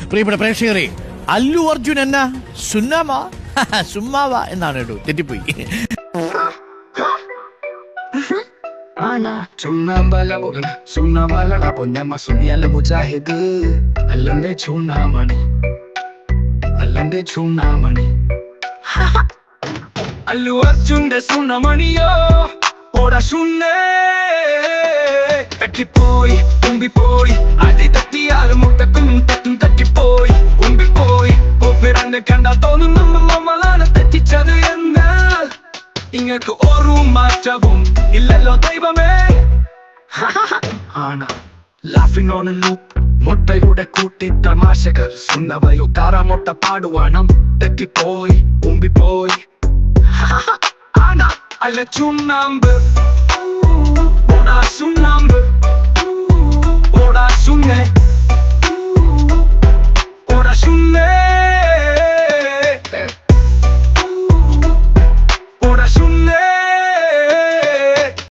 പ്രിയപ്പെട്ട പ്രേക്ഷകരെ, അല്ലു അർജുൻ എന്ന സുമ്മാവ എന്നാണ് കേട്ടോ, തെറ്റിപ്പോയി. അല്ലു അർജുന്റെ സുണ്ണമണിയോ ഓടാ ശുണ്ണേ തട്ടിപ്പോയി തുമ്പിപ്പോയി അടി തട്ടിയാലും മുട്ടക്കും തട്ടും തട്ടിപ്പോയി ഉമ്പിപ്പോയി ഒപ്പിറന്ന് കണ്ടാൽ തോന്നും നമ്മളാണ് തെറ്റിച്ചത് എന്നാൽ ഇങ്ങക്ക് ഒരു മാറ്റവും ഇല്ലല്ലോ ദൈവമേ. ആണ് laughing on a loop മുട്ടയുടെ കൂട്ടി തമാശകൾ സുണ്ണവയോ താറാമുട്ട പാടുവാണം തെറ്റിപ്പോയി ഉമ്പിപ്പോയി ആണ് അല്ല ചുണ്ണാമ്പ് ഓടാ സുണ്ണാമ്പ് ഓടാ സുണ്ണേ